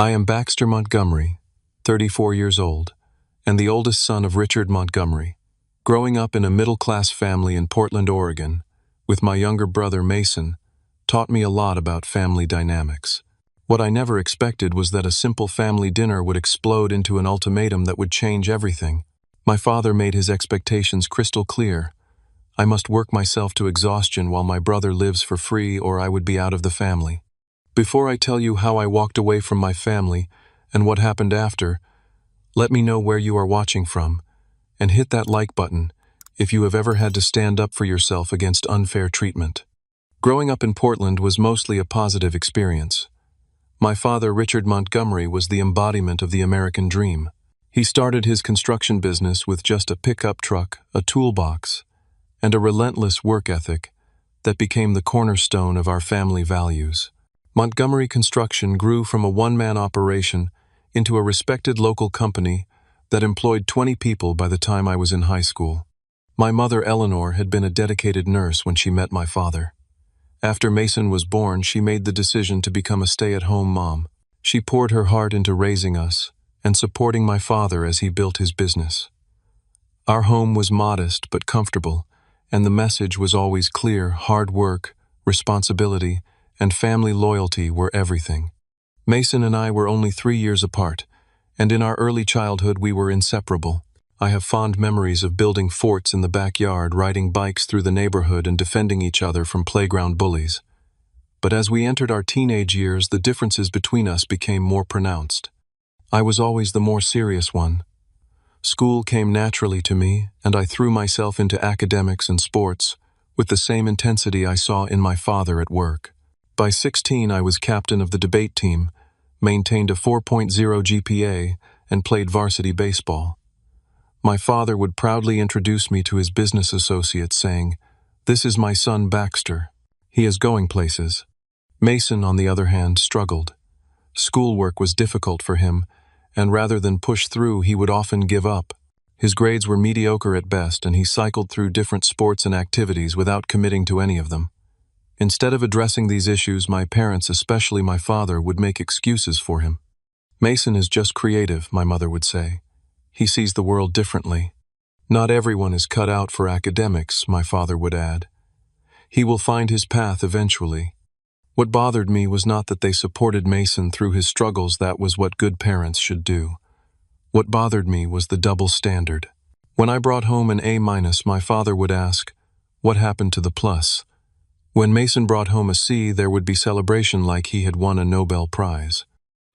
I am Baxter Montgomery, 34 years old, and the oldest son of Richard Montgomery. Growing up in a middle-class family in Portland, Oregon, with my younger brother Mason, taught me a lot about family dynamics. What I never expected was that a simple family dinner would explode into an ultimatum that would change everything. My father made his expectations crystal clear. I must work myself to exhaustion while my brother lives for free, or I would be out of the family. Before I tell you how I walked away from my family and what happened after, let me know where you are watching from, and hit that like button if you have ever had to stand up for yourself against unfair treatment. Growing up in Portland was mostly a positive experience. My father, Richard Montgomery, was the embodiment of the American dream. He started his construction business with just a pickup truck, a toolbox, and a relentless work ethic that became the cornerstone of our family values. Montgomery Construction grew from a one-man operation into a respected local company that employed 20 people by the time I was in high school. My mother, Eleanor, had been a dedicated nurse when she met my father. After Mason was born, she made the decision to become a stay-at-home mom. She poured her heart into raising us and supporting my father as he built his business. Our home was modest but comfortable, and the message was always clear: hard work, responsibility, and family loyalty were everything. Mason and I were only 3 years apart, and in our early childhood we were inseparable. I have fond memories of building forts in the backyard, riding bikes through the neighborhood, and defending each other from playground bullies. But as we entered our teenage years, the differences between us became more pronounced. I was always the more serious one. School came naturally to me, and I threw myself into academics and sports with the same intensity I saw in my father at work. By 16, I was captain of the debate team, maintained a 4.0 GPA, and played varsity baseball. My father would proudly introduce me to his business associates, saying, "This is my son Baxter. He is going places." Mason, on the other hand, struggled. Schoolwork was difficult for him, and rather than push through, he would often give up. His grades were mediocre at best, and he cycled through different sports and activities without committing to any of them. Instead of addressing these issues, my parents, especially my father, would make excuses for him. "Mason is just creative," my mother would say. "He sees the world differently." "Not everyone is cut out for academics," my father would add. "He will find his path eventually." What bothered me was not that they supported Mason through his struggles. That was what good parents should do. What bothered me was the double standard. When I brought home an A-, my father would ask, "What happened to the plus?" When Mason brought home a C, there would be celebration like he had won a Nobel Prize.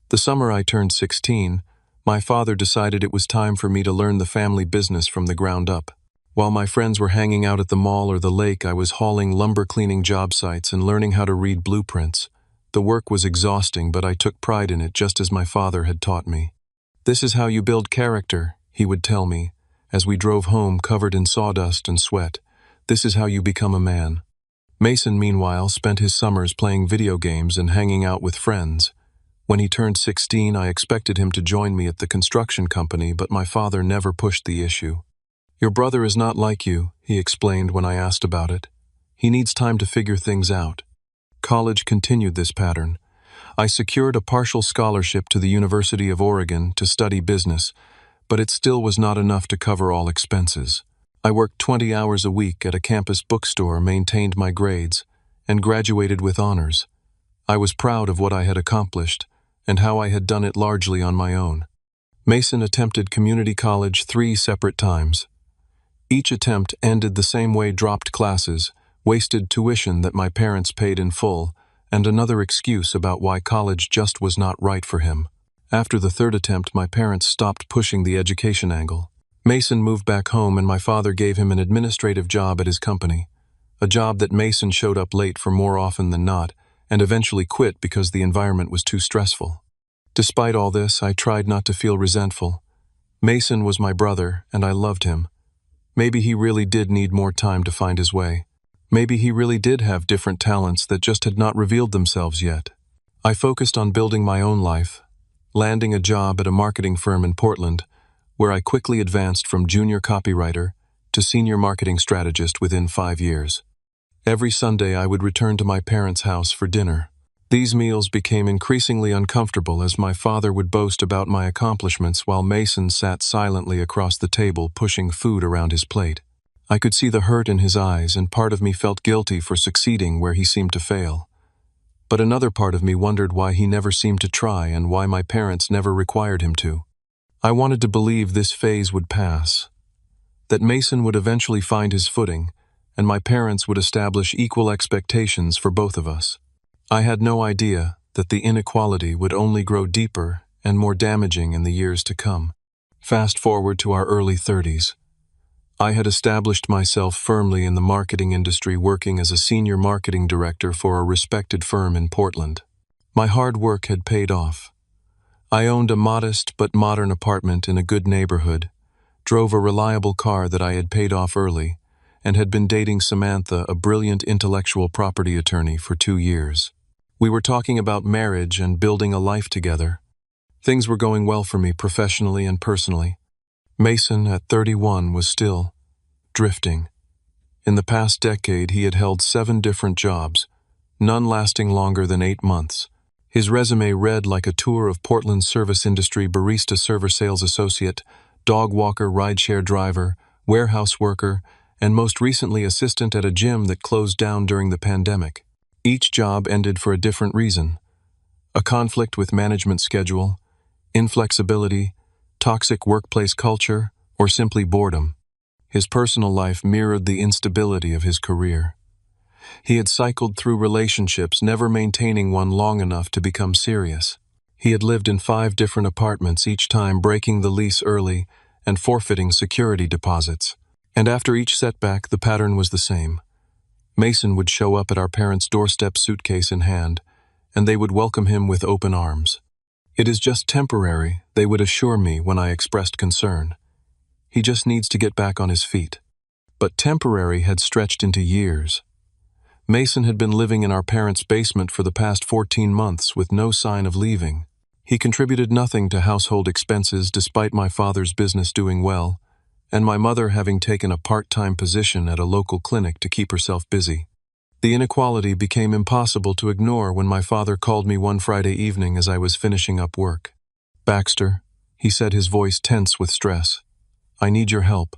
The summer I turned 16, my father decided it was time for me to learn the family business from the ground up. While my friends were hanging out at the mall or the lake, I was hauling lumber, cleaning job sites, and learning how to read blueprints. The work was exhausting, but I took pride in it, just as my father had taught me. "This is how you build character," he would tell me, as we drove home covered in sawdust and sweat. "This is how you become a man." Mason, meanwhile, spent his summers playing video games and hanging out with friends. When he turned 16, I expected him to join me at the construction company, but my father never pushed the issue. "Your brother is not like you," he explained when I asked about it. "He needs time to figure things out." College continued this pattern. I secured a partial scholarship to the University of Oregon to study business, but it still was not enough to cover all expenses. I worked 20 hours a week at a campus bookstore, maintained my grades, and graduated with honors. I was proud of what I had accomplished and how I had done it largely on my own. Mason attempted community college 3 separate times. Each attempt ended the same way: dropped classes, wasted tuition that my parents paid in full, and another excuse about why college just was not right for him. After the 3rd attempt, my parents stopped pushing the education angle. Mason moved back home, and my father gave him an administrative job at his company, a job that Mason showed up late for more often than not, and eventually quit because the environment was too stressful. Despite all this, I tried not to feel resentful. Mason was my brother, and I loved him. Maybe he really did need more time to find his way. Maybe he really did have different talents that just had not revealed themselves yet. I focused on building my own life, landing a job at a marketing firm in Portland, where I quickly advanced from junior copywriter to senior marketing strategist within 5 years. Every Sunday I would return to my parents' house for dinner. These meals became increasingly uncomfortable as my father would boast about my accomplishments while Mason sat silently across the table pushing food around his plate. I could see the hurt in his eyes, and part of me felt guilty for succeeding where he seemed to fail. But another part of me wondered why he never seemed to try and why my parents never required him to. I wanted to believe this phase would pass, that Mason would eventually find his footing, and my parents would establish equal expectations for both of us. I had no idea that the inequality would only grow deeper and more damaging in the years to come. Fast forward to our early 30s. I had established myself firmly in the marketing industry, working as a senior marketing director for a respected firm in Portland. My hard work had paid off. I owned a modest but modern apartment in a good neighborhood, drove a reliable car that I had paid off early, and had been dating Samantha, a brilliant intellectual property attorney, for 2 years. We were talking about marriage and building a life together. Things were going well for me professionally and personally. Mason, at 31, was still drifting. In the past decade, he had held 7 different jobs, none lasting longer than 8 months. His resume read like a tour of Portland's service industry: barista, server, sales associate, dog walker, rideshare driver, warehouse worker, and most recently assistant at a gym that closed down during the pandemic. Each job ended for a different reason: a conflict with management schedule, inflexibility, toxic workplace culture, or simply boredom. His personal life mirrored the instability of his career. He had cycled through relationships, never maintaining one long enough to become serious. He had lived in 5 different apartments, each time breaking the lease early and forfeiting security deposits. And after each setback, the pattern was the same. Mason would show up at our parents' doorstep, suitcase in hand, and they would welcome him with open arms. "It is just temporary," they would assure me when I expressed concern. "He just needs to get back on his feet." But temporary had stretched into years. Mason had been living in our parents' basement for the past 14 months with no sign of leaving. He contributed nothing to household expenses despite my father's business doing well, and my mother having taken a part-time position at a local clinic to keep herself busy. The inequality became impossible to ignore when my father called me one Friday evening as I was finishing up work. "Baxter," he said, his voice tense with stress, "I need your help.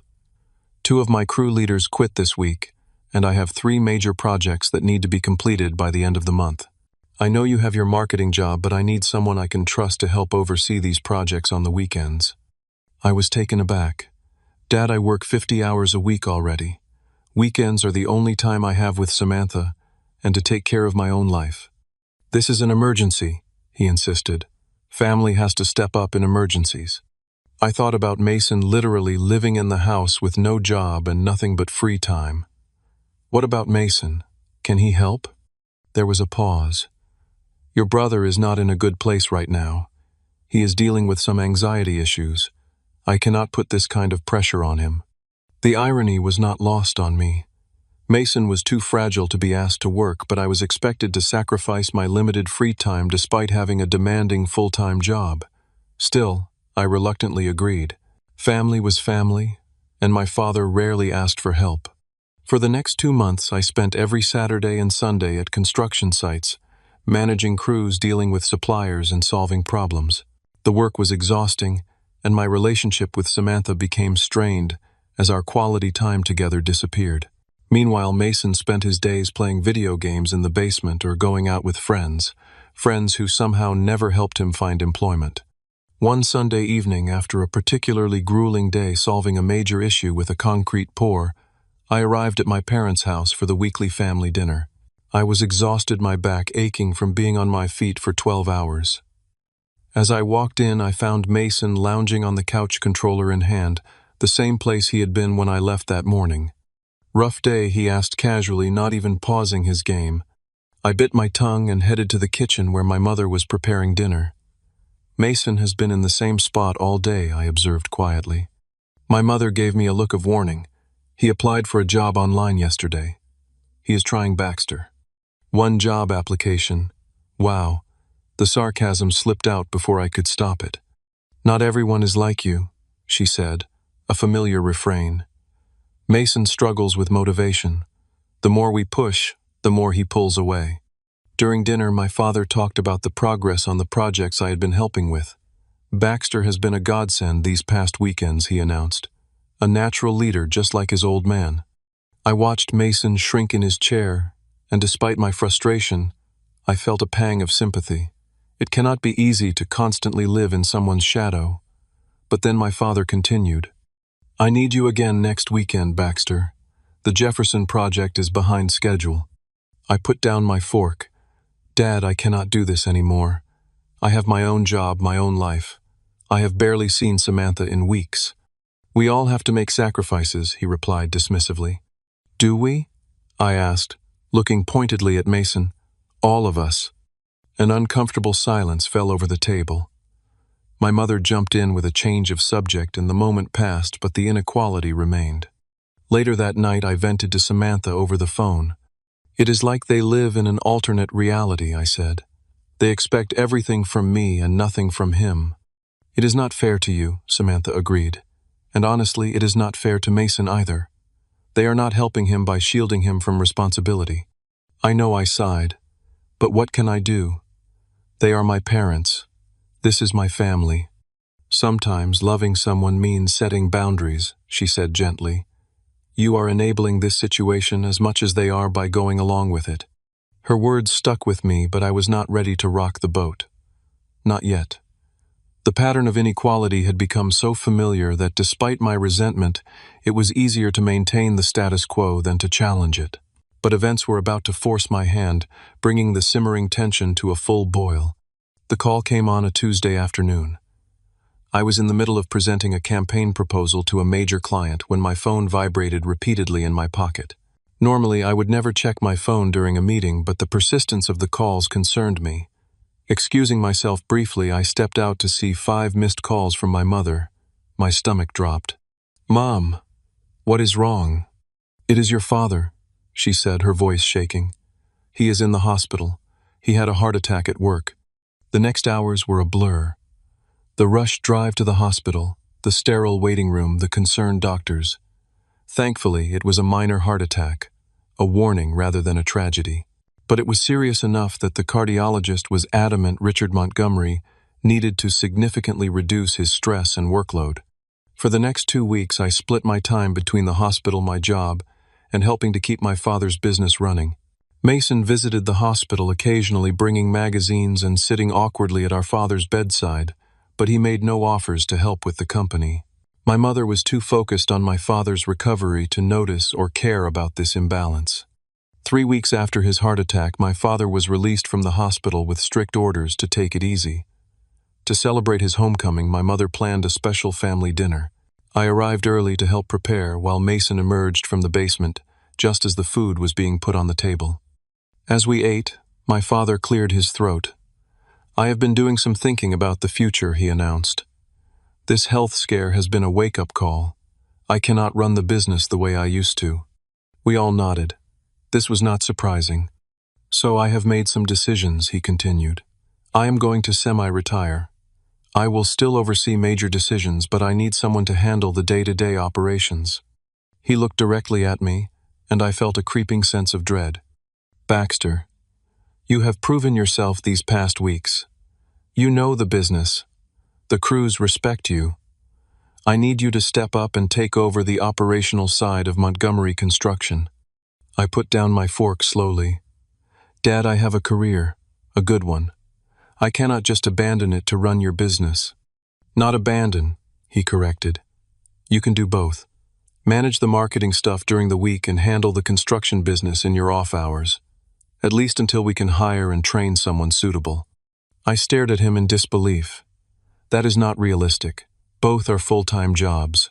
2 of my crew leaders quit this week, and I have 3 major projects that need to be completed by the end of the month. I know you have your marketing job, but I need someone I can trust to help oversee these projects on the weekends." I was taken aback. "Dad, I work 50 hours a week already. Weekends are the only time I have with Samantha and to take care of my own life." "This is an emergency," he insisted. "Family has to step up in emergencies." I thought about Mason literally living in the house with no job and nothing but free time. "What about Mason? Can he help?" There was a pause. "Your brother is not in a good place right now. He is dealing with some anxiety issues. I cannot put this kind of pressure on him." The irony was not lost on me. Mason was too fragile to be asked to work, but I was expected to sacrifice my limited free time despite having a demanding full-time job. Still, I reluctantly agreed. Family was family, and my father rarely asked for help. For the next 2 months, I spent every Saturday and Sunday at construction sites, managing crews, dealing with suppliers, and solving problems. The work was exhausting, and my relationship with Samantha became strained as our quality time together disappeared. Meanwhile, Mason spent his days playing video games in the basement or going out with friends who somehow never helped him find employment. One Sunday evening, after a particularly grueling day solving a major issue with a concrete pour, I arrived at my parents' house for the weekly family dinner. I was exhausted, my back aching from being on my feet for 12 hours. As I walked in, I found Mason lounging on the couch, controller in hand, the same place he had been when I left that morning. "Rough day?" he asked casually, not even pausing his game. I bit my tongue and headed to the kitchen where my mother was preparing dinner. "Mason has been in the same spot all day," I observed quietly. My mother gave me a look of warning. "He applied for a job online yesterday. He is trying Baxter." One job application. Wow. The sarcasm slipped out before I could stop it. "Not everyone is like you," she said, a familiar refrain. "Mason struggles with motivation. The more we push, the more he pulls away." During dinner, my father talked about the progress on the projects I had been helping with. Baxter has been a godsend these past weekends, he announced. A natural leader just like his old man. I watched Mason shrink in his chair, and despite my frustration, I felt a pang of sympathy. It cannot be easy to constantly live in someone's shadow. But then my father continued. I need you again next weekend, Baxter. The Jefferson project is behind schedule. I put down my fork. Dad, I cannot do this anymore. I have my own job, my own life. I have barely seen Samantha in weeks. We all have to make sacrifices, he replied dismissively. Do we? I asked, looking pointedly at Mason. All of us. An uncomfortable silence fell over the table. My mother jumped in with a change of subject, and the moment passed, but the inequality remained. Later that night, I vented to Samantha over the phone. It is like they live in an alternate reality, I said. They expect everything from me and nothing from him. It is not fair to you, Samantha agreed. And honestly, it is not fair to Mason either. They are not helping him by shielding him from responsibility. I know I sighed. But what can I do? They are my parents. This is my family. Sometimes loving someone means setting boundaries, she said gently. You are enabling this situation as much as they are by going along with it. Her words stuck with me, but I was not ready to rock the boat. Not yet. The pattern of inequality had become so familiar that despite my resentment, it was easier to maintain the status quo than to challenge it. But events were about to force my hand, bringing the simmering tension to a full boil. The call came on a Tuesday afternoon. I was in the middle of presenting a campaign proposal to a major client when my phone vibrated repeatedly in my pocket. Normally, I would never check my phone during a meeting, but the persistence of the calls concerned me. Excusing myself briefly, I stepped out to see 5 missed calls from my mother. My stomach dropped. Mom, what is wrong? It is your father, she said, her voice shaking. He is in the hospital. He had a heart attack at work. The next hours were a blur. The rushed drive to the hospital, the sterile waiting room, the concerned doctors. Thankfully, it was a minor heart attack, a warning rather than a tragedy. But it was serious enough that the cardiologist was adamant Richard Montgomery needed to significantly reduce his stress and workload. For the next 2 weeks, I split my time between the hospital, my job, and helping to keep my father's business running. Mason visited the hospital occasionally, bringing magazines and sitting awkwardly at our father's bedside, but he made no offers to help with the company. My mother was too focused on my father's recovery to notice or care about this imbalance. 3 weeks after his heart attack, my father was released from the hospital with strict orders to take it easy. To celebrate his homecoming, my mother planned a special family dinner. I arrived early to help prepare while Mason emerged from the basement, just as the food was being put on the table. As we ate, my father cleared his throat. I have been doing some thinking about the future, he announced. This health scare has been a wake-up call. I cannot run the business the way I used to. We all nodded. This was not surprising. So I have made some decisions, he continued. I am going to semi-retire. I will still oversee major decisions, but I need someone to handle the day-to-day operations. He looked directly at me, and I felt a creeping sense of dread. Baxter, you have proven yourself these past weeks. You know the business. The crews respect you. I need you to step up and take over the operational side of Montgomery Construction. I put down my fork slowly. Dad, I have a career, a good one. I cannot just abandon it to run your business. Not abandon, he corrected. You can do both. Manage the marketing stuff during the week and handle the construction business in your off hours. At least until we can hire and train someone suitable. I stared at him in disbelief. That is not realistic. Both are full-time jobs.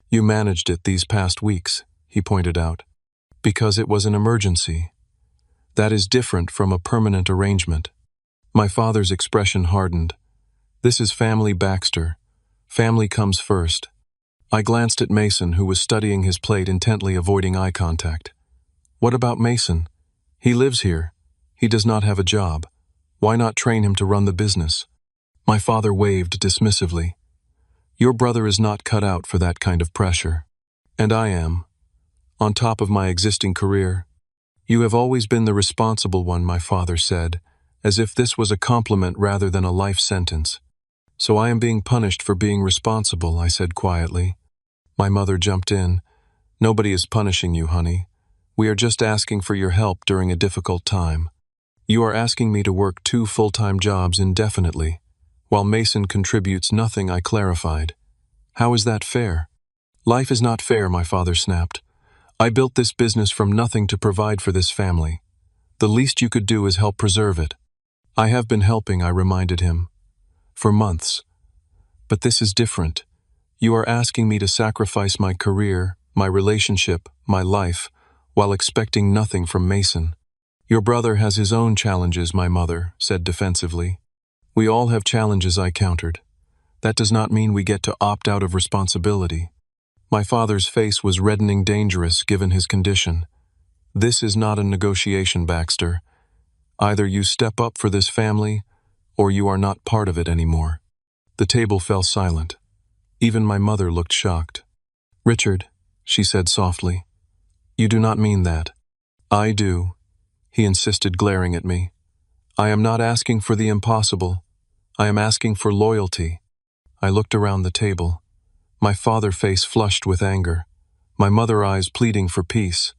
You managed it these past weeks, he pointed out. Because it was an emergency. That is different from a permanent arrangement. My father's expression hardened. This is family, Baxter. Family comes first. I glanced at Mason, who was studying his plate, intently avoiding eye contact. What about Mason? He lives here. He does not have a job. Why not train him to run the business? My father waved dismissively. Your brother is not cut out for that kind of pressure. And I am. On top of my existing career. You have always been the responsible one, my father said, as if this was a compliment rather than a life sentence. So I am being punished for being responsible, I said quietly. My mother jumped in. Nobody is punishing you, honey. We are just asking for your help during a difficult time. You are asking me to work 2 full-time jobs indefinitely, while Mason contributes nothing, I clarified. How is that fair? Life is not fair, my father snapped. I built this business from nothing to provide for this family. The least you could do is help preserve it. I have been helping, I reminded him. For months. But this is different. You are asking me to sacrifice my career, my relationship, my life, while expecting nothing from Mason. Your brother has his own challenges, my mother said defensively. We all have challenges, I countered. That does not mean we get to opt out of responsibility. My father's face was reddening dangerous given his condition. This is not a negotiation, Baxter. Either you step up for this family, or you are not part of it anymore. The table fell silent. Even my mother looked shocked. Richard, she said softly, you do not mean that. I do, he insisted, glaring at me. I am not asking for the impossible. I am asking for loyalty. I looked around the table. My father's face flushed with anger. My mother's eyes pleading for peace.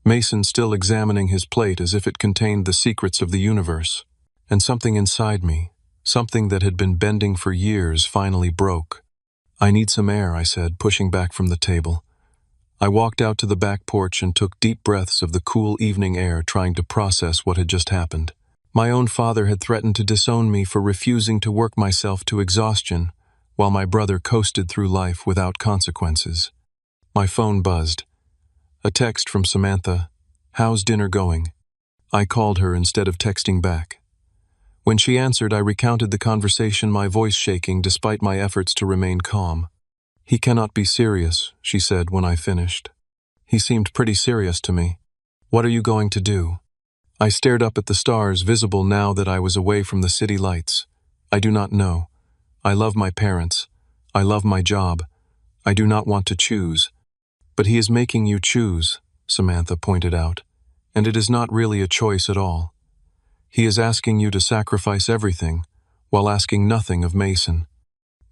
Mason still examining his plate as if it contained the secrets of the universe. And something inside me, something that had been bending for years, finally broke. I need some air, I said, pushing back from the table. I walked out to the back porch and took deep breaths of the cool evening air, trying to process what had just happened. My own father had threatened to disown me for refusing to work myself to exhaustion, while my brother coasted through life without consequences. My phone buzzed. A text from Samantha. How's dinner going? I called her instead of texting back. When she answered, I recounted the conversation, my voice shaking despite my efforts to remain calm. He cannot be serious, she said when I finished. He seemed pretty serious to me. What are you going to do? I stared up at the stars, visible now that I was away from the city lights. I do not know. I love my parents. I love my job. I do not want to choose. But he is making you choose, Samantha pointed out, and it is not really a choice at all. He is asking you to sacrifice everything, while asking nothing of Mason.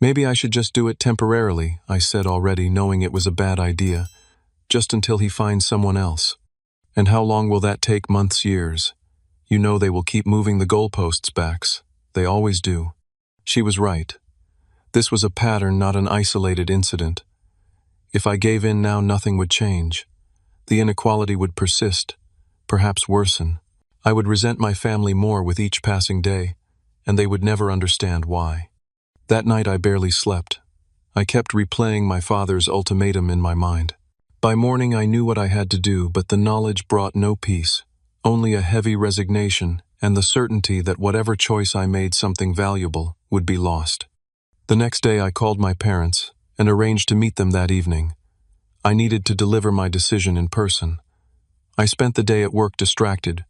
Maybe I should just do it temporarily, I said already, knowing it was a bad idea, just until he finds someone else. And how long will that take? Months, years. You know they will keep moving the goalposts, Bax. They always do. She was right. This was a pattern, not an isolated incident. If I gave in now, nothing would change. The inequality would persist, perhaps worsen. I would resent my family more with each passing day, and they would never understand why. That night I barely slept. I kept replaying my father's ultimatum in my mind. By morning I knew what I had to do, but the knowledge brought no peace, only a heavy resignation and the certainty that whatever choice I made, something valuable would be lost. The next day I called my parents and arranged to meet them that evening. I needed to deliver my decision in person. I spent the day at work distracted,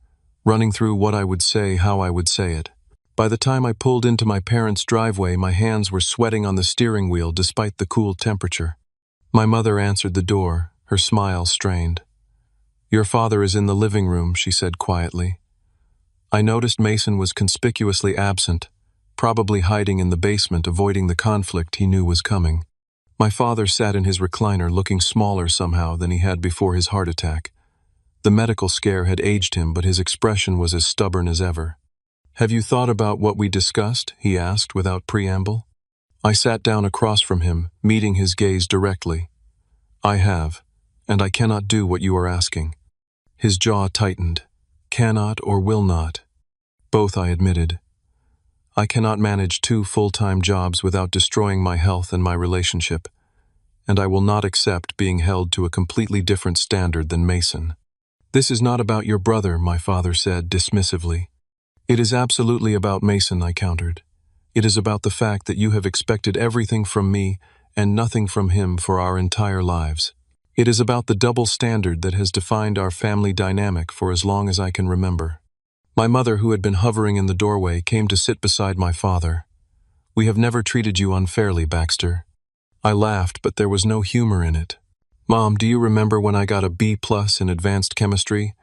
running through what I would say, how I would say it. By the time I pulled into my parents' driveway, my hands were sweating on the steering wheel despite the cool temperature. My mother answered the door, her smile strained. Your father is in the living room, she said quietly. I noticed Mason was conspicuously absent, probably hiding in the basement, avoiding the conflict he knew was coming. My father sat in his recliner, looking smaller somehow than he had before his heart attack. The medical scare had aged him, but his expression was as stubborn as ever. Have you thought about what we discussed? He asked without preamble. I sat down across from him, meeting his gaze directly. I have, and I cannot do what you are asking. His jaw tightened. Cannot or will not. Both, I admitted. I cannot manage 2 full-time jobs without destroying my health and my relationship, and I will not accept being held to a completely different standard than Mason. This is not about your brother, my father said dismissively. It is absolutely about Mason, I countered. It is about the fact that you have expected everything from me and nothing from him for our entire lives. It is about the double standard that has defined our family dynamic for as long as I can remember. My mother, who had been hovering in the doorway, came to sit beside my father. We have never treated you unfairly, Baxter. I laughed, but there was no humor in it. Mom, do you remember when I got a B+ in advanced chemistry?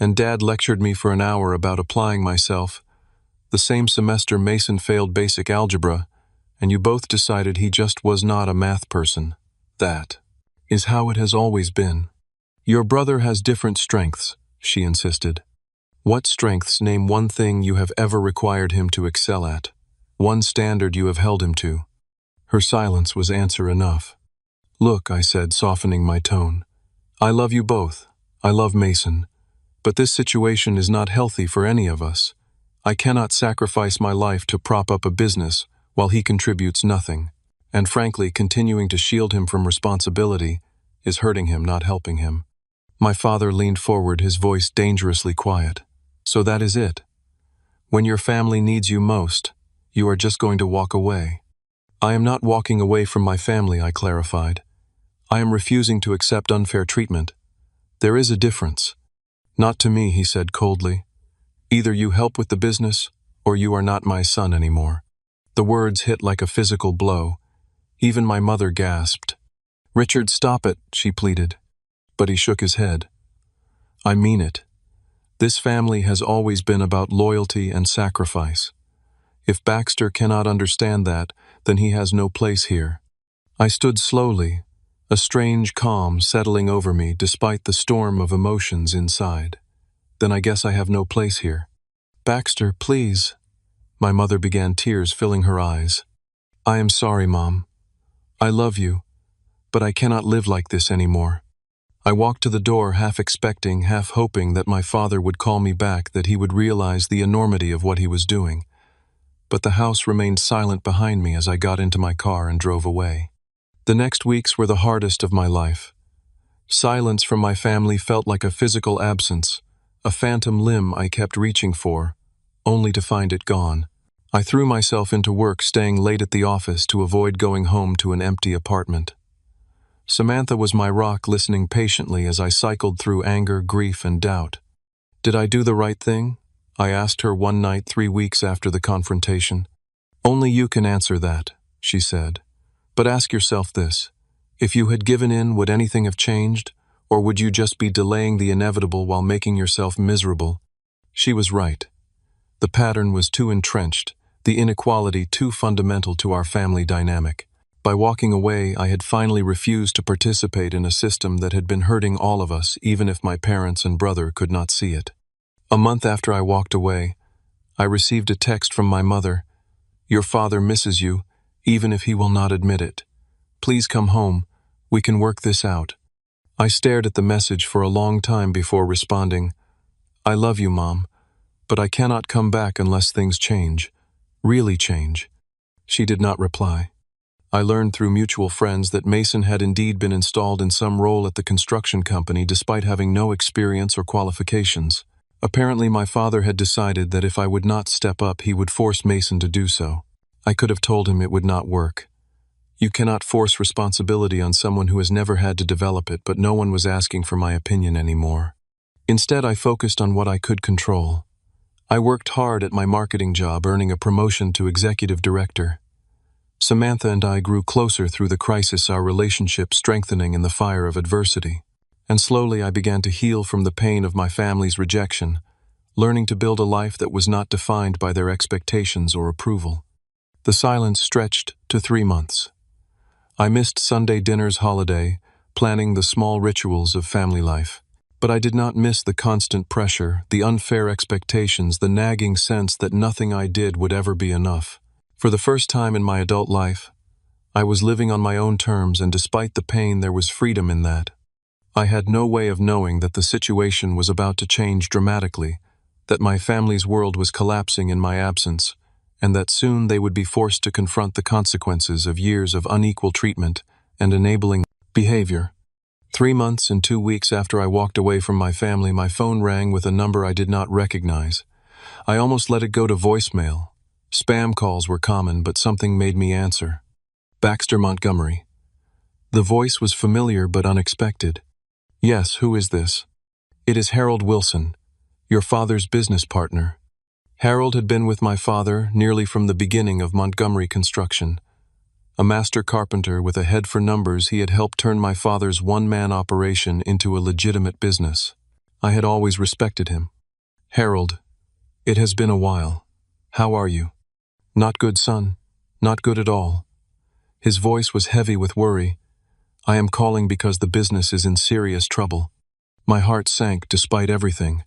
and Dad lectured me for an hour about applying myself. The same semester Mason failed basic algebra, and you both decided he just was not a math person. That is how it has always been. Your brother has different strengths, she insisted. What strengths? Name one thing you have ever required him to excel at. One standard you have held him to. Her silence was answer enough. Look, I said, softening my tone. I love you both. I love Mason. But this situation is not healthy for any of us. I cannot sacrifice my life to prop up a business while he contributes nothing. And frankly, continuing to shield him from responsibility is hurting him, not helping him. My father leaned forward, his voice dangerously quiet. So that is it. When your family needs you most, you are just going to walk away. I am not walking away from my family, I clarified. I am refusing to accept unfair treatment. There is a difference. Not to me, he said coldly. Either you help with the business, or you are not my son anymore. The words hit like a physical blow. Even my mother gasped. Richard, stop it, she pleaded. But he shook his head. I mean it. This family has always been about loyalty and sacrifice. If Baxter cannot understand that, then he has no place here. I stood slowly, a strange calm settling over me despite the storm of emotions inside. Then I guess I have no place here. Baxter, please. My mother began, tears filling her eyes. I am sorry, Mom. I love you, but I cannot live like this anymore. I walked to the door, half expecting, half hoping that my father would call me back, that he would realize the enormity of what he was doing. But the house remained silent behind me as I got into my car and drove away. The next weeks were the hardest of my life. Silence from my family felt like a physical absence, a phantom limb I kept reaching for, only to find it gone. I threw myself into work, staying late at the office to avoid going home to an empty apartment. Samantha was my rock, listening patiently as I cycled through anger, grief, and doubt. Did I do the right thing? I asked her one night 3 weeks after the confrontation. Only you can answer that, she said. But ask yourself this. If you had given in, would anything have changed? Or would you just be delaying the inevitable while making yourself miserable? She was right. The pattern was too entrenched, the inequality too fundamental to our family dynamic. By walking away, I had finally refused to participate in a system that had been hurting all of us, even if my parents and brother could not see it. A month after I walked away, I received a text from my mother. Your father misses you, even if he will not admit it. Please come home. We can work this out. I stared at the message for a long time before responding. I love you, Mom, but I cannot come back unless things change. Really change. She did not reply. I learned through mutual friends that Mason had indeed been installed in some role at the construction company despite having no experience or qualifications. Apparently my father had decided that if I would not step up, he would force Mason to do so. I could have told him it would not work. You cannot force responsibility on someone who has never had to develop it, but no one was asking for my opinion anymore. Instead, I focused on what I could control. I worked hard at my marketing job, earning a promotion to executive director. Samantha and I grew closer through the crisis, our relationship strengthening in the fire of adversity. And slowly I began to heal from the pain of my family's rejection, learning to build a life that was not defined by their expectations or approval. The silence stretched to 3 months. I missed Sunday dinners, holiday, planning the small rituals of family life. But I did not miss the constant pressure, the unfair expectations, the nagging sense that nothing I did would ever be enough. For the first time in my adult life, I was living on my own terms, and despite the pain, there was freedom in that. I had no way of knowing that the situation was about to change dramatically, that my family's world was collapsing in my absence, and that soon they would be forced to confront the consequences of years of unequal treatment and enabling behavior. 3 months and 2 weeks after I walked away from my family, my phone rang with a number I did not recognize. I almost let it go to voicemail. Spam calls were common, but something made me answer. Baxter Montgomery. The voice was familiar but unexpected. Yes, who is this? It is Harold Wilson, your father's business partner. Harold had been with my father nearly from the beginning of Montgomery Construction. A master carpenter with a head for numbers, he had helped turn my father's one-man operation into a legitimate business. I had always respected him. "Harold, it has been a while. How are you?" "Not good, son. Not good at all." His voice was heavy with worry. "I am calling because the business is in serious trouble." My heart sank despite everything.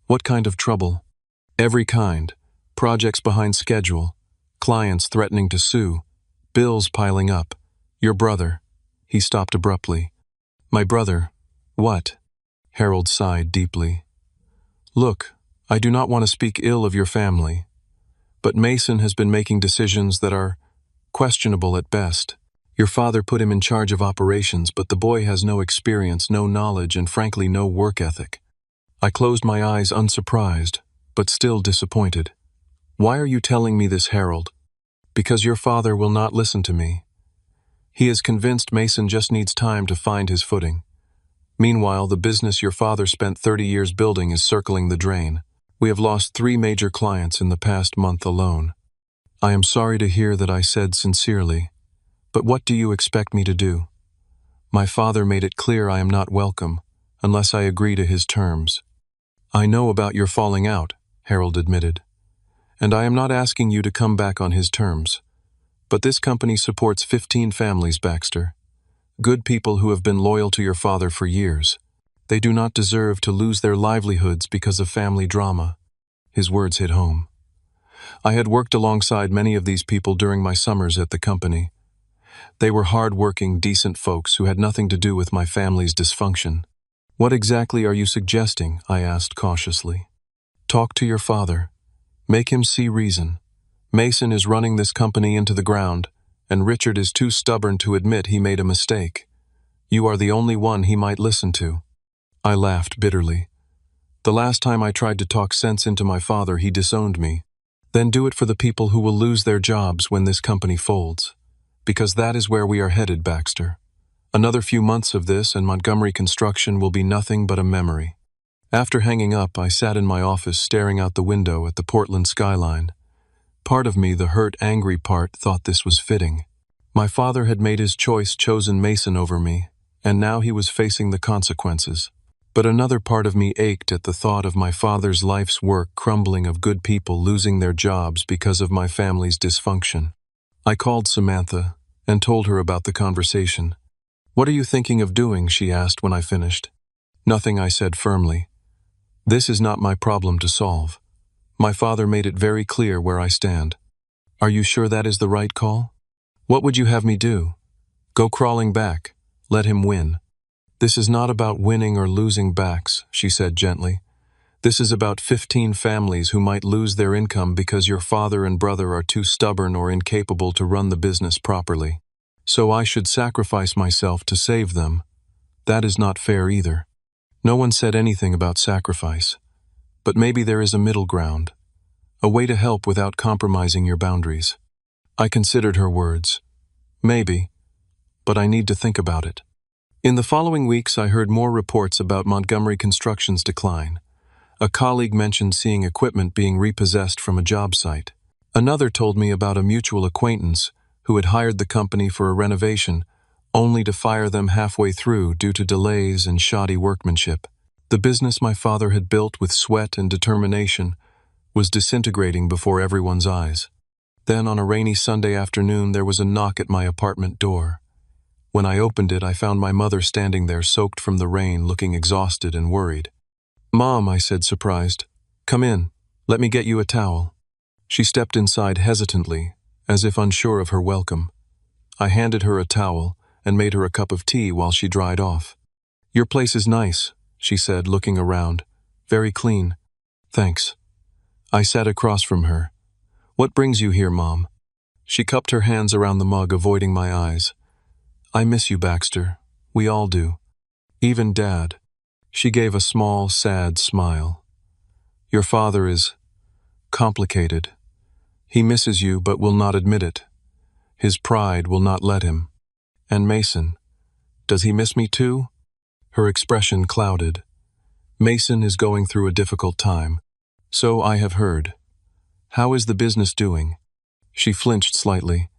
"What kind of trouble?" "Every kind. Projects behind schedule, clients threatening to sue, bills piling up. Your brother." He stopped abruptly. "My brother? What?" Harold sighed deeply. "Look, I do not want to speak ill of your family, but Mason has been making decisions that are questionable at best. Your father put him in charge of operations, but the boy has no experience, no knowledge, and frankly no work ethic." I closed my eyes, unsurprised, but still disappointed. "Why are you telling me this, Harold?" "Because your father will not listen to me. He is convinced Mason just needs time to find his footing. Meanwhile, the business your father spent 30 years building is circling the drain. We have lost 3 major clients in the past month alone. I am sorry to hear that," I said sincerely. "But what do you expect me to do? My father made it clear I am not welcome, unless I agree to his terms." "I know about your falling out," Harold admitted, "and I am not asking you to come back on his terms. But this company supports 15 families, Baxter. Good people who have been loyal to your father for years. They do not deserve to lose their livelihoods because of family drama." His words hit home. I had worked alongside many of these people during my summers at the company. They were hard-working, decent folks who had nothing to do with my family's dysfunction. "What exactly are you suggesting?" I asked cautiously. "Talk to your father. Make him see reason. Mason is running this company into the ground, and Richard is too stubborn to admit he made a mistake. You are the only one he might listen to." I laughed bitterly. "The last time I tried to talk sense into my father, he disowned me. Then do it for the people who will lose their jobs when this company folds. Because that is where we are headed, Baxter. Another few months of this and Montgomery Construction will be nothing but a memory." After hanging up, I sat in my office staring out the window at the Portland skyline. Part of me, the hurt, angry part, thought this was fitting. My father had made his choice, chosen Mason over me, and now he was facing the consequences. But another part of me ached at the thought of my father's life's work crumbling, of good people losing their jobs because of my family's dysfunction. I called Samantha and told her about the conversation. "What are you thinking of doing?" she asked when I finished. "Nothing," I said firmly. "This is not my problem to solve. My father made it very clear where I stand." "Are you sure that is the right call?" "What would you have me do?" "Go crawling back. Let him win." "This is not about winning or losing, Bax," she said gently. "This is about 15 families who might lose their income because your father and brother are too stubborn or incapable to run the business properly. So I should sacrifice myself to save them. That is not fair either." No one said anything about sacrifice. But maybe there is a middle ground, a way to help without compromising your boundaries. I considered her words. Maybe, but I need to think about it. In the following weeks, I heard more reports about Montgomery Construction's decline. A colleague mentioned seeing equipment being repossessed from a job site. Another told me about a mutual acquaintance who had hired the company for a renovation, only to fire them halfway through due to delays and shoddy workmanship. The business my father had built with sweat and determination was disintegrating before everyone's eyes. Then, on a rainy Sunday afternoon, there was a knock at my apartment door. When I opened it, I found my mother standing there, soaked from the rain, looking exhausted and worried. "Mom," I said, surprised. "Come in. Let me get you a towel." She stepped inside hesitantly, as if unsure of her welcome. I handed her a towel and made her a cup of tea while she dried off. "Your place is nice," she said, looking around. "Very clean." "Thanks." I sat across from her. "What brings you here, Mom?" She cupped her hands around the mug, avoiding my eyes. "I miss you, Baxter. We all do. Even Dad." She gave a small, sad smile. "Your father is complicated. He misses you but will not admit it. His pride will not let him. And Mason, does he miss me too?" Her expression clouded. "Mason is going through a difficult time. So I have heard. How is the business doing?" She flinched slightly.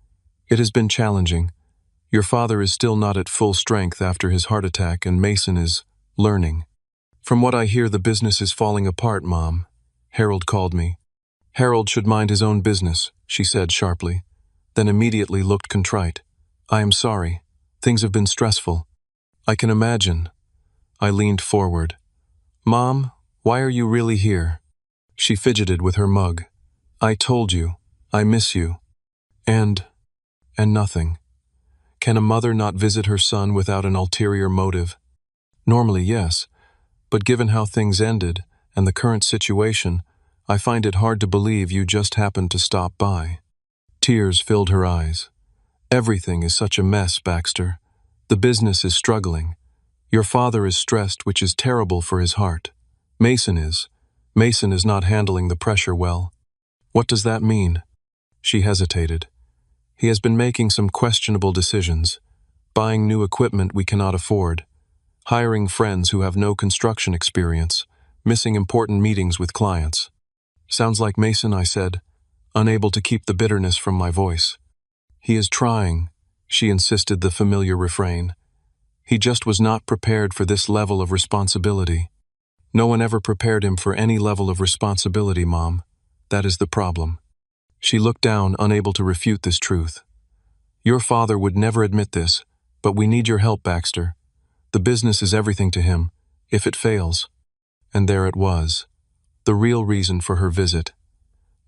"It has been challenging. Your father is still not at full strength after his heart attack, and Mason is learning." From what I hear, the business is falling apart, Mom. Harold called me. Harold should mind his own business, she said sharply, then immediately looked contrite. I am sorry. Things have been stressful. I can imagine. I leaned forward. Mom, why are you really here? She fidgeted with her mug. I told you. I miss you. And nothing. Can a mother not visit her son without an ulterior motive? Normally, yes, but given how things ended and the current situation, I find it hard to believe you just happened to stop by. Tears filled her eyes. Everything is such a mess, Baxter. The business is struggling. Your father is stressed, which is terrible for his heart. Mason is. Mason is not handling the pressure well. What does that mean? She hesitated. He has been making some questionable decisions, buying new equipment we cannot afford, hiring friends who have no construction experience, missing important meetings with clients. Sounds like Mason, I said, unable to keep the bitterness from my voice. He is trying, she insisted the familiar refrain. He just was not prepared for this level of responsibility. No one ever prepared him for any level of responsibility, Mom. That is the problem. She looked down, unable to refute this truth. Your father would never admit this, but we need your help, Baxter. The business is everything to him, if it fails. And there it was, the real reason for her visit.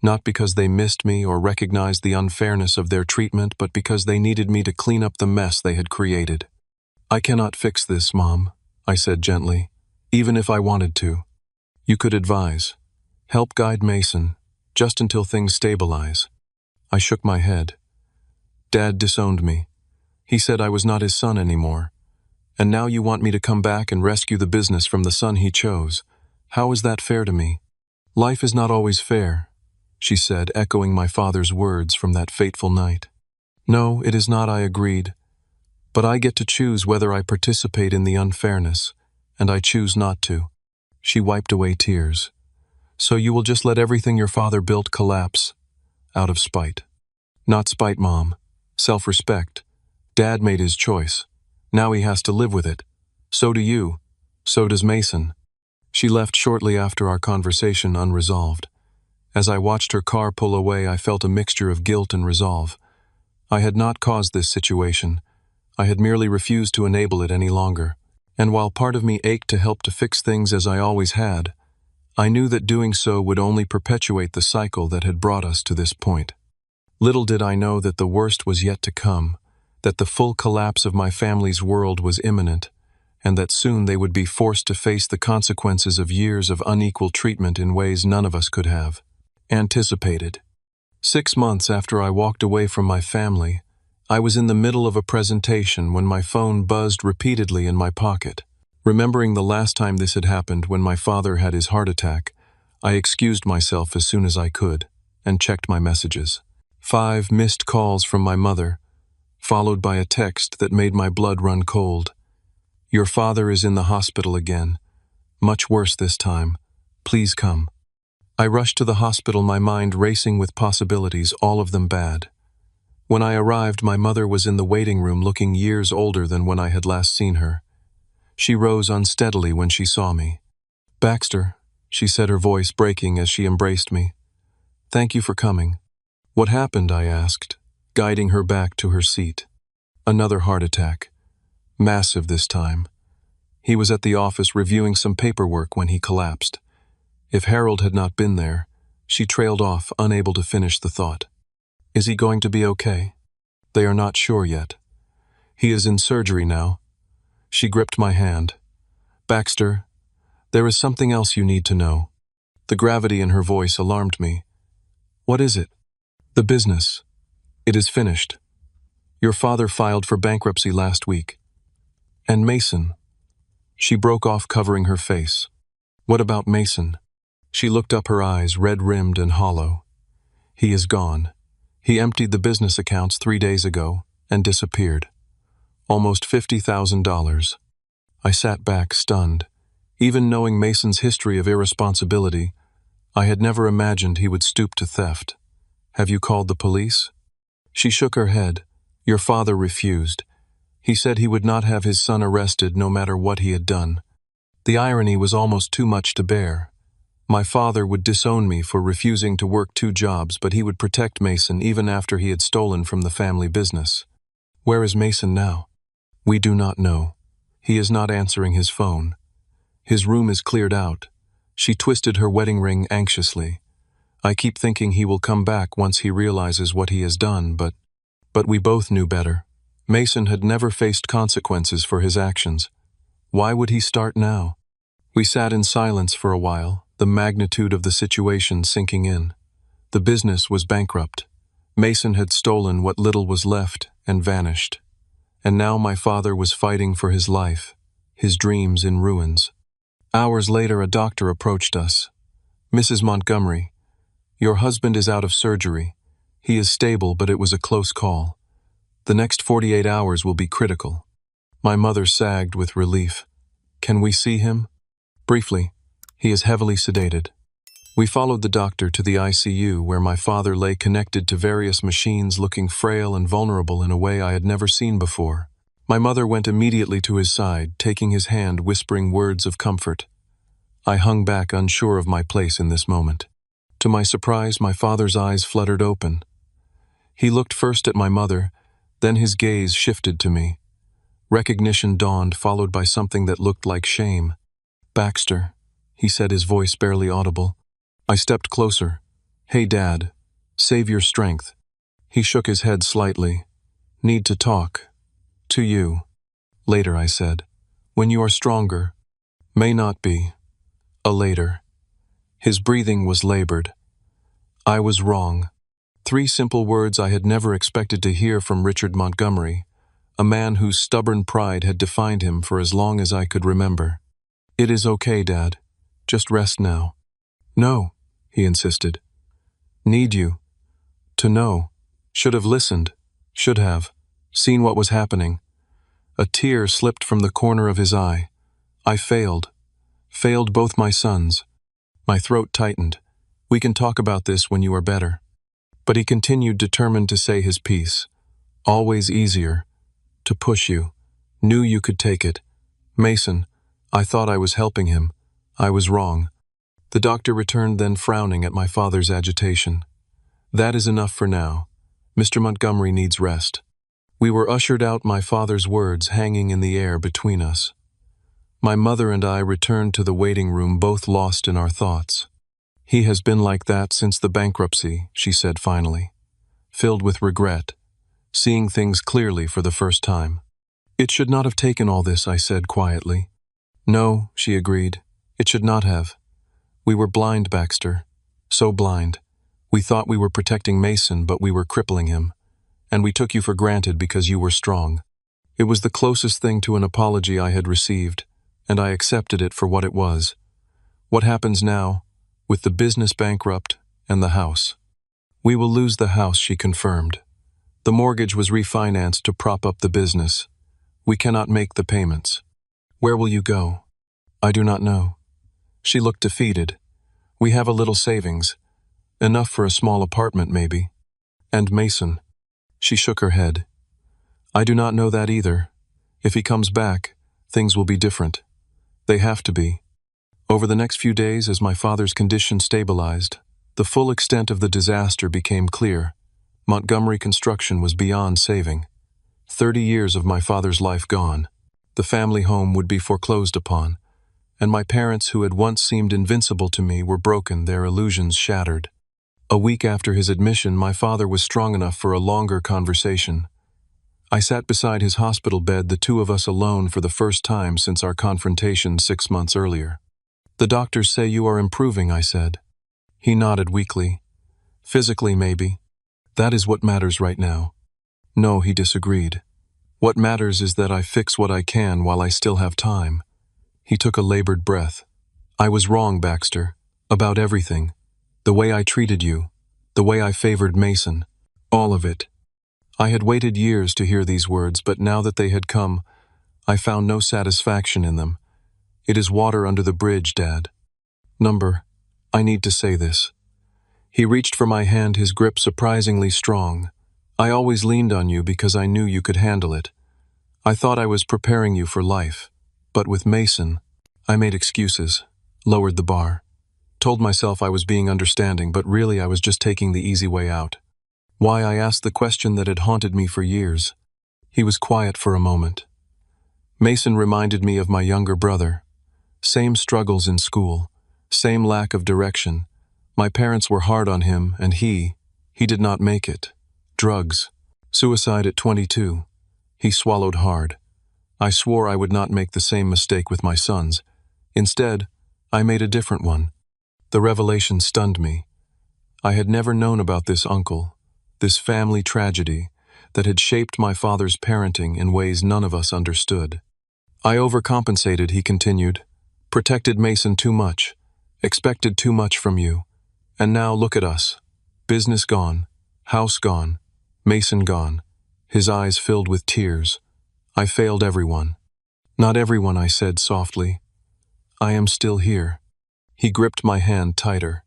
Not because they missed me or recognized the unfairness of their treatment, but because they needed me to clean up the mess they had created. I cannot fix this, Mom, I said gently, even if I wanted to. You could advise. Help guide Mason, just until things stabilize. I shook my head. Dad disowned me. He said I was not his son anymore. And now you want me to come back and rescue the business from the son he chose. How is that fair to me? Life is not always fair, she said, echoing my father's words from that fateful night. No, it is not, I agreed. But I get to choose whether I participate in the unfairness, and I choose not to. She wiped away tears. So you will just let everything your father built collapse? Out of spite. Not spite, Mom. Self-respect. Dad made his choice. Now he has to live with it. So do you. So does Mason. She left shortly after our conversation unresolved. As I watched her car pull away, I felt a mixture of guilt and resolve. I had not caused this situation. I had merely refused to enable it any longer. And while part of me ached to help to fix things as I always had, I knew that doing so would only perpetuate the cycle that had brought us to this point. Little did I know that the worst was yet to come, that the full collapse of my family's world was imminent, and that soon they would be forced to face the consequences of years of unequal treatment in ways none of us could have anticipated. 6 months after I walked away from my family, I was in the middle of a presentation when my phone buzzed repeatedly in my pocket. Remembering the last time this had happened, when my father had his heart attack, I excused myself as soon as I could and checked my messages. 5 missed calls from my mother, followed by a text that made my blood run cold. Your father is in the hospital again. Much worse this time. Please come. I rushed to the hospital, my mind racing with possibilities, all of them bad. When I arrived, my mother was in the waiting room, looking years older than when I had last seen her. She rose unsteadily when she saw me. Baxter, she said, her voice breaking as she embraced me. Thank you for coming. What happened? I asked, guiding her back to her seat. Another heart attack. Massive this time. He was at the office reviewing some paperwork when he collapsed. If Harold had not been there, she trailed off, unable to finish the thought. Is he going to be okay? They are not sure yet. He is in surgery now. She gripped my hand. Baxter, there is something else you need to know. The gravity in her voice alarmed me. What is it? The business. It is finished. Your father filed for bankruptcy last week. And Mason. She broke off, covering her face. What about Mason? She looked up, her eyes red-rimmed and hollow. He is gone. He emptied the business accounts 3 days ago and disappeared. Almost $50,000. I sat back, stunned. Even knowing Mason's history of irresponsibility, I had never imagined he would stoop to theft. Have you called the police? She shook her head. Your father refused. He said he would not have his son arrested no matter what he had done. The irony was almost too much to bear. My father would disown me for refusing to work 2 jobs, but he would protect Mason even after he had stolen from the family business. Where is Mason now? We do not know. He is not answering his phone. His room is cleared out. She twisted her wedding ring anxiously. I keep thinking he will come back once he realizes what he has done, but we both knew better. Mason had never faced consequences for his actions. Why would he start now? We sat in silence for a while, the magnitude of the situation sinking in. The business was bankrupt. Mason had stolen what little was left and vanished. And now my father was fighting for his life, his dreams in ruins. Hours later, a doctor approached us. "Mrs. Montgomery, your husband is out of surgery. He is stable, but it was a close call. The next 48 hours will be critical." My mother sagged with relief. "Can we see him?" "Briefly. He is heavily sedated." We followed the doctor to the ICU, where my father lay connected to various machines, looking frail and vulnerable in a way I had never seen before. My mother went immediately to his side, taking his hand, whispering words of comfort. I hung back, unsure of my place in this moment. To my surprise, my father's eyes fluttered open. He looked first at my mother, then his gaze shifted to me. Recognition dawned, followed by something that looked like shame. "Baxter," he said, his voice barely audible. I stepped closer. "Hey, Dad. Save your strength." He shook his head slightly. "Need to talk. To you." "Later," I said. "When you are stronger." "May not be. A later." His breathing was labored. I was wrong. 3 simple words I had never expected to hear from Richard Montgomery, a man whose stubborn pride had defined him for as long as I could remember. "It is okay, Dad. Just rest now." "No," he insisted. "Need you. To know. Should have listened. Should have. Seen what was happening." A tear slipped from the corner of his eye. "I failed. Failed both my sons." My throat tightened. "We can talk about this when you are better." But he continued, determined to say his piece. "Always easier. To push you. Knew you could take it. Mason, I thought I was helping him. I was wrong." The doctor returned, then frowning at my father's agitation. "That is enough for now. Mr. Montgomery needs rest." We were ushered out, my father's words hanging in the air between us. My mother and I returned to the waiting room, both lost in our thoughts. "He has been like that since the bankruptcy," she said finally, filled with regret, seeing things clearly for the first time. "It should not have taken all this," I said quietly. "No," she agreed. "It should not have. We were blind, Baxter. So blind. We thought we were protecting Mason, but we were crippling him. And we took you for granted because you were strong. It was the closest thing to an apology I had received, and I accepted it for what it was. What happens now, with the business bankrupt and the house?" "We will lose the house," she confirmed. "The mortgage was refinanced to prop up the business. We cannot make the payments." "Where will you go?" "I do not know." She looked defeated. "We have a little savings. Enough for a small apartment, maybe." "And Mason?" She shook her head. "I do not know that either. If he comes back, things will be different. They have to be." Over the next few days, as my father's condition stabilized, the full extent of the disaster became clear. Montgomery Construction was beyond saving. 30 years of my father's life gone. The family home would be foreclosed upon, and my parents, who had once seemed invincible to me, were broken, their illusions shattered. A week after his admission, my father was strong enough for a longer conversation. I sat beside his hospital bed, the two of us alone for the first time since our confrontation 6 months earlier. "The doctors say you are improving," I said. He nodded weakly. "Physically, maybe. That is what matters right now." "No," he disagreed. "What matters is that I fix what I can while I still have time." He took a labored breath. "I was wrong, Baxter. About everything. The way I treated you. The way I favored Mason. All of it." I had waited years to hear these words, but now that they had come, I found no satisfaction in them. "It is water under the bridge, Dad. I need to say this." He reached for my hand, his grip surprisingly strong. "I always leaned on you because I knew you could handle it. I thought I was preparing you for life. But with Mason, I made excuses, lowered the bar, told myself I was being understanding, but really I was just taking the easy way out. Why, I asked the question that had haunted me for years. He was quiet for a moment. Mason reminded me of my younger brother. Same struggles in school, same lack of direction. My parents were hard on him, and he did not make it. Drugs. Suicide at 22. He swallowed hard. I swore I would not make the same mistake with my sons. Instead, I made a different one. The revelation stunned me. I had never known about this uncle, this family tragedy that had shaped my father's parenting in ways none of us understood. I overcompensated, he continued, protected Mason too much, expected too much from you. And now look at us. Business gone, house gone, Mason gone. His eyes filled with tears. I failed everyone. Not everyone, I said softly. I am still here. He gripped my hand tighter.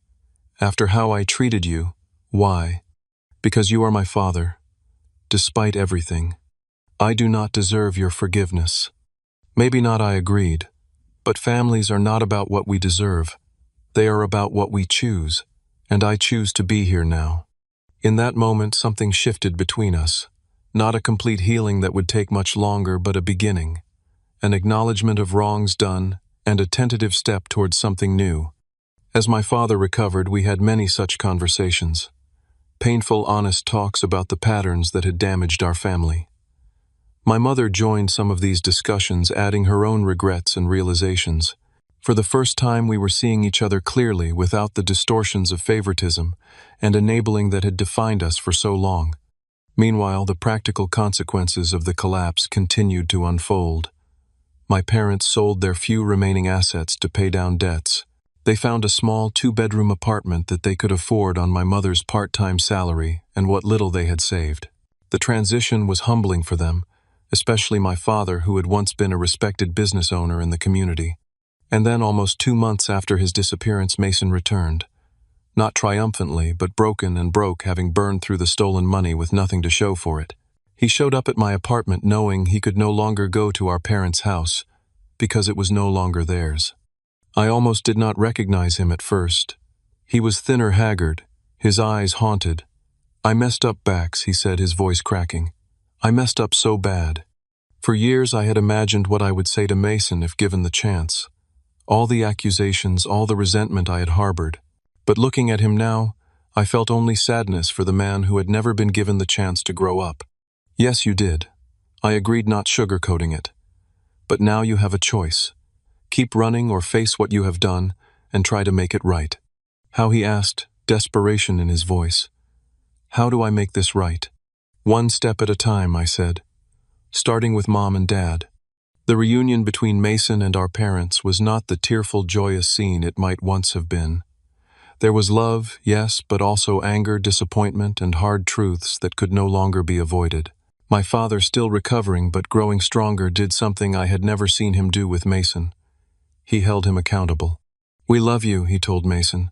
After how I treated you, why? Because you are my father. Despite everything, I do not deserve your forgiveness. Maybe not, I agreed. But families are not about what we deserve. They are about what we choose, and I choose to be here now. In that moment, something shifted between us. Not a complete healing that would take much longer, but a beginning. An acknowledgement of wrongs done, and a tentative step towards something new. As my father recovered, we had many such conversations. Painful, honest talks about the patterns that had damaged our family. My mother joined some of these discussions, adding her own regrets and realizations. For the first time, we were seeing each other clearly, without the distortions of favoritism and enabling that had defined us for so long. Meanwhile, the practical consequences of the collapse continued to unfold. My parents sold their few remaining assets to pay down debts. They found a small 2-bedroom apartment that they could afford on my mother's part-time salary and what little they had saved. The transition was humbling for them, especially my father, who had once been a respected business owner in the community. And then, almost 2 months after his disappearance, Mason returned. Not triumphantly, but broken and broke, having burned through the stolen money with nothing to show for it. He showed up at my apartment knowing he could no longer go to our parents' house, because it was no longer theirs. I almost did not recognize him at first. He was thinner, haggard, his eyes haunted. I messed up, Bax, he said, his voice cracking. I messed up so bad. For years I had imagined what I would say to Mason if given the chance. All the accusations, all the resentment I had harbored. But looking at him now, I felt only sadness for the man who had never been given the chance to grow up. Yes, you did. I agreed, not sugarcoating it. But now you have a choice. Keep running or face what you have done and try to make it right. How, he asked, desperation in his voice. How do I make this right? One step at a time, I said. Starting with Mom and Dad. The reunion between Mason and our parents was not the tearful, joyous scene it might once have been. There was love, yes, but also anger, disappointment, and hard truths that could no longer be avoided. My father, still recovering but growing stronger, did something I had never seen him do with Mason. He held him accountable. We love you, he told Mason,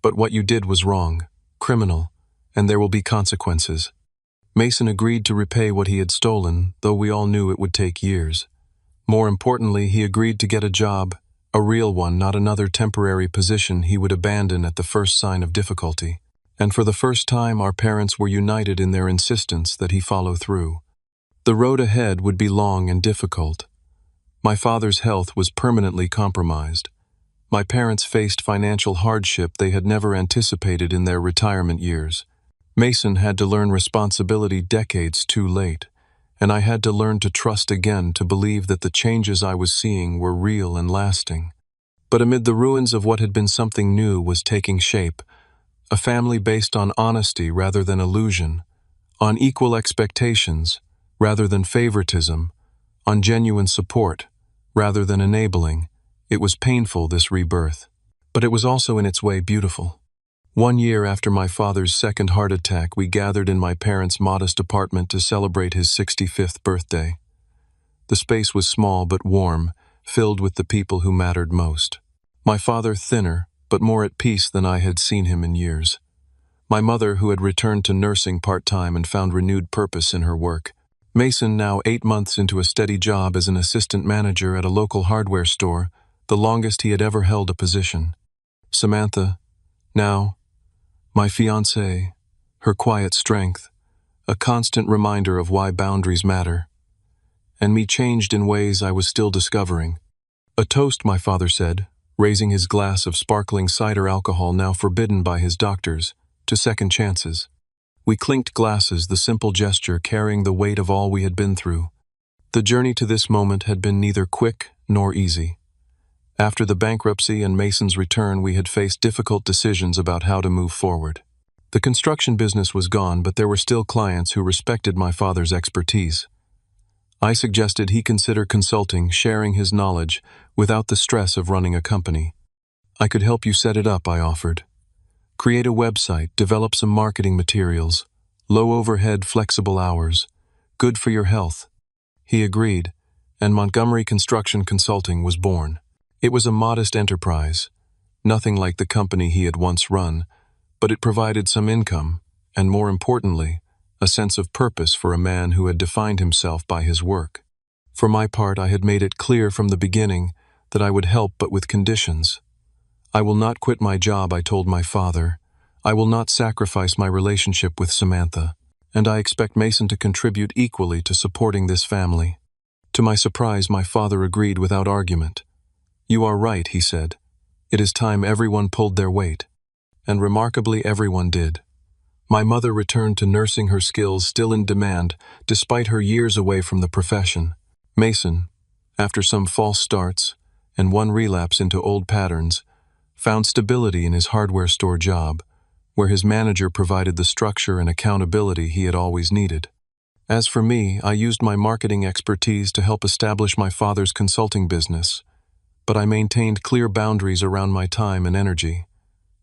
but what you did was wrong, criminal, and there will be consequences. Mason agreed to repay what he had stolen, though we all knew it would take years. More importantly, he agreed to get a job, a real one, not another temporary position he would abandon at the first sign of difficulty. And for the first time, our parents were united in their insistence that he follow through. The road ahead would be long and difficult. My father's health was permanently compromised. My parents faced financial hardship they had never anticipated in their retirement years. Mason had to learn responsibility decades too late, and I had to learn to trust again, to believe that the changes I was seeing were real and lasting. But amid the ruins of what had been, something new was taking shape, a family based on honesty rather than illusion, on equal expectations rather than favoritism, on genuine support rather than enabling. It was painful, this rebirth, but it was also in its way beautiful. 1 year after my father's second heart attack, we gathered in my parents' modest apartment to celebrate his 65th birthday. The space was small but warm, filled with the people who mattered most. My father thinner, but more at peace than I had seen him in years. My mother, who had returned to nursing part-time and found renewed purpose in her work. Mason, now 8 months into a steady job as an assistant manager at a local hardware store, the longest he had ever held a position. Samantha, now, my fiancée, her quiet strength, a constant reminder of why boundaries matter, and me changed in ways I was still discovering. A toast, my father said, raising his glass of sparkling cider alcohol now forbidden by his doctors, to second chances. We clinked glasses, the simple gesture carrying the weight of all we had been through. The journey to this moment had been neither quick nor easy. After the bankruptcy and Mason's return, we had faced difficult decisions about how to move forward. The construction business was gone, but there were still clients who respected my father's expertise. I suggested he consider consulting, sharing his knowledge, without the stress of running a company. I could help you set it up, I offered. Create a website, develop some marketing materials, low overhead, flexible hours, good for your health. He agreed, and Montgomery Construction Consulting was born. It was a modest enterprise, nothing like the company he had once run, but it provided some income, and more importantly, a sense of purpose for a man who had defined himself by his work. For my part, I had made it clear from the beginning that I would help, but with conditions. I will not quit my job, I told my father. I will not sacrifice my relationship with Samantha, and I expect Mason to contribute equally to supporting this family. To my surprise, my father agreed without argument. You are right, he said. It is time everyone pulled their weight. And remarkably, everyone did. My mother returned to nursing, her skills still in demand, despite her years away from the profession. Mason, after some false starts and one relapse into old patterns, found stability in his hardware store job, where his manager provided the structure and accountability he had always needed. As for me, I used my marketing expertise to help establish my father's consulting business, but I maintained clear boundaries around my time and energy.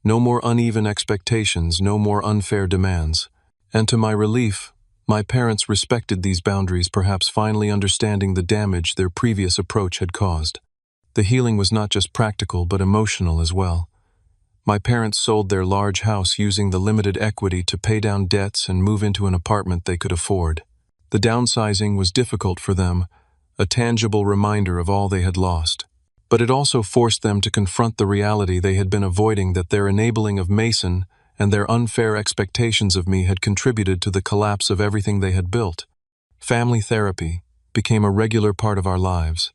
No more uneven expectations, no more unfair demands. And to my relief, my parents respected these boundaries, perhaps finally understanding the damage their previous approach had caused. The healing was not just practical, but emotional as well. My parents sold their large house using the limited equity to pay down debts and move into an apartment they could afford. The downsizing was difficult for them, a tangible reminder of all they had lost. But it also forced them to confront the reality they had been avoiding, that their enabling of Mason and their unfair expectations of me had contributed to the collapse of everything they had built. Family therapy became a regular part of our lives.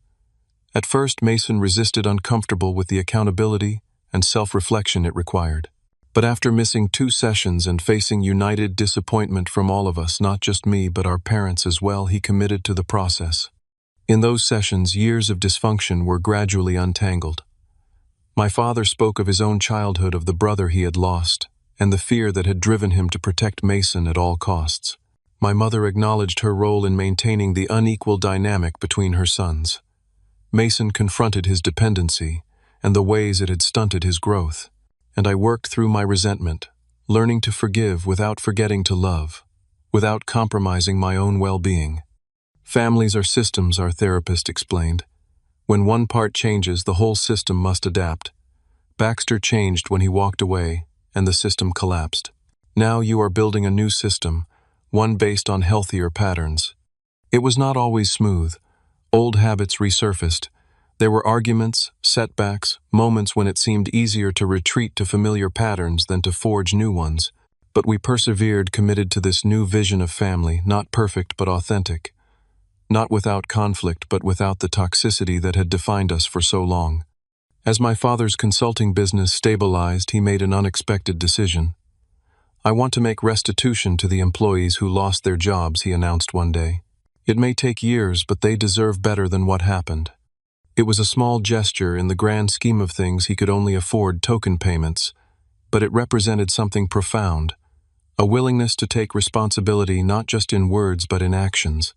At first, Mason resisted, uncomfortable with the accountability and self-reflection it required. But after missing 2 sessions and facing united disappointment from all of us, not just me but our parents as well, he committed to the process. In those sessions, years of dysfunction were gradually untangled. My father spoke of his own childhood, of the brother he had lost, and the fear that had driven him to protect Mason at all costs. My mother acknowledged her role in maintaining the unequal dynamic between her sons. Mason confronted his dependency and the ways it had stunted his growth, and I worked through my resentment, learning to forgive without forgetting to love, without compromising my own well-being. Families are systems, our therapist explained. When one part changes, the whole system must adapt. Baxter changed when he walked away, and the system collapsed. Now you are building a new system, one based on healthier patterns. It was not always smooth. Old habits resurfaced. There were arguments, setbacks, moments when it seemed easier to retreat to familiar patterns than to forge new ones. But we persevered, committed to this new vision of family, not perfect but authentic. Not without conflict, but without the toxicity that had defined us for so long. As my father's consulting business stabilized, he made an unexpected decision. I want to make restitution to the employees who lost their jobs, he announced one day. It may take years, but they deserve better than what happened. It was a small gesture. In the grand scheme of things, he could only afford token payments, but it represented something profound, a willingness to take responsibility not just in words but in actions.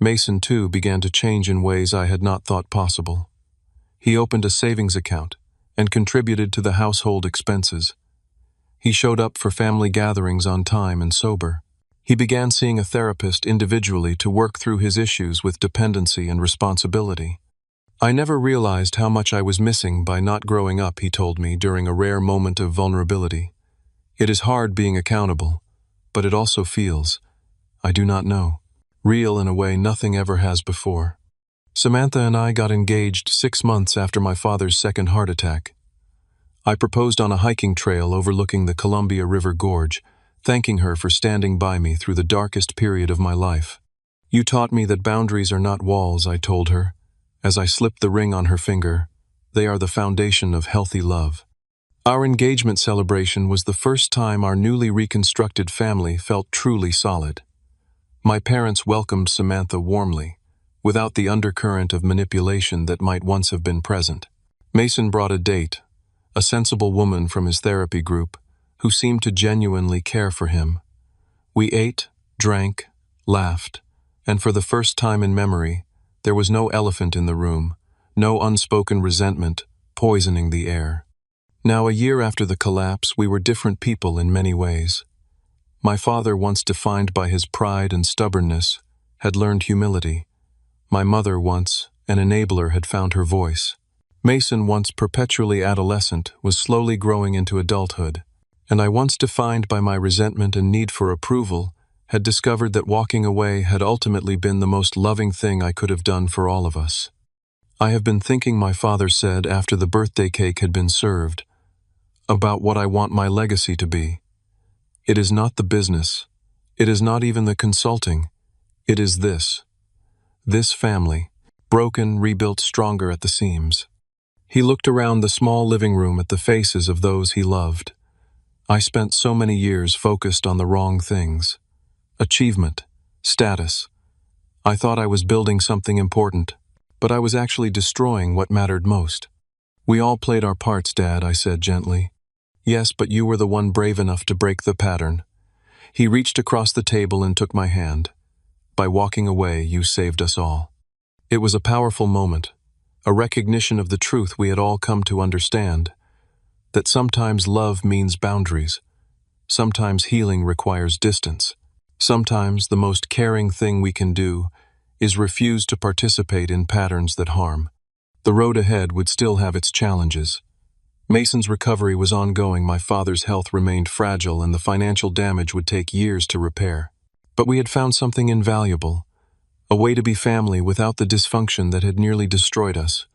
Mason, too, began to change in ways I had not thought possible. He opened a savings account and contributed to the household expenses. He showed up for family gatherings on time and sober. He began seeing a therapist individually to work through his issues with dependency and responsibility. I never realized how much I was missing by not growing up, he told me during a rare moment of vulnerability. It is hard being accountable, but it also feels, I do not know, real in a way nothing ever has before. Samantha and I got engaged 6 months after my father's second heart attack. I proposed on a hiking trail overlooking the Columbia River Gorge, thanking her for standing by me through the darkest period of my life. "You taught me that boundaries are not walls," I told her, as I slipped the ring on her finger. "They are the foundation of healthy love." Our engagement celebration was the first time our newly reconstructed family felt truly solid. My parents welcomed Samantha warmly, without the undercurrent of manipulation that might once have been present. Mason brought a date, a sensible woman from his therapy group, who seemed to genuinely care for him. We ate, drank, laughed, and for the first time in memory, there was no elephant in the room, no unspoken resentment poisoning the air. Now, a year after the collapse, we were different people in many ways. My father, once defined by his pride and stubbornness, had learned humility. My mother, once an enabler, had found her voice. Mason, once perpetually adolescent, was slowly growing into adulthood. And I, once defined by my resentment and need for approval, had discovered that walking away had ultimately been the most loving thing I could have done for all of us. "I have been thinking," my father said after the birthday cake had been served, "about what I want my legacy to be. It is not the business. It is not even the consulting. It is this. This family, broken, rebuilt stronger at the seams." He looked around the small living room at the faces of those he loved. I spent so many years focused on the wrong things. Achievement, status. I thought I was building something important, but I was actually destroying what mattered most. "We all played our parts, Dad," I said gently. "Yes, but you were the one brave enough to break the pattern." He reached across the table and took my hand. "By walking away, you saved us all." It was a powerful moment, a recognition of the truth we had all come to understand, that sometimes love means boundaries, sometimes healing requires distance, sometimes the most caring thing we can do is refuse to participate in patterns that harm. The road ahead would still have its challenges. Mason's recovery was ongoing, my father's health remained fragile, and the financial damage would take years to repair. But we had found something invaluable, a way to be family without the dysfunction that had nearly destroyed us,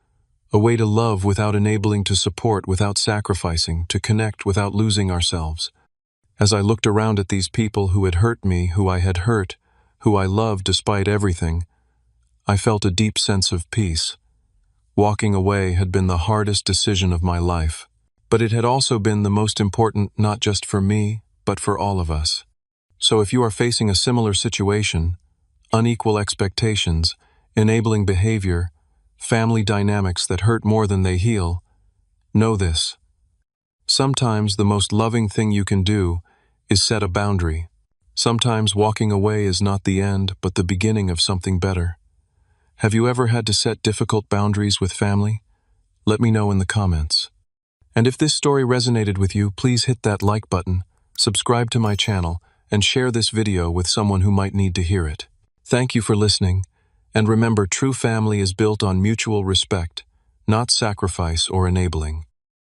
a way to love without enabling, to support without sacrificing, to connect without losing ourselves. As I looked around at these people who had hurt me, who I had hurt, who I loved despite everything, I felt a deep sense of peace. Walking away had been the hardest decision of my life, but it had also been the most important, not just for me, but for all of us. So if you are facing a similar situation, unequal expectations, enabling behavior, family dynamics that hurt more than they heal, know this. Sometimes the most loving thing you can do is set a boundary. Sometimes walking away is not the end, but the beginning of something better. Have you ever had to set difficult boundaries with family? Let me know in the comments. And if this story resonated with you, please hit that like button, subscribe to my channel, and share this video with someone who might need to hear it. Thank you for listening, and remember, true family is built on mutual respect, not sacrifice or enabling.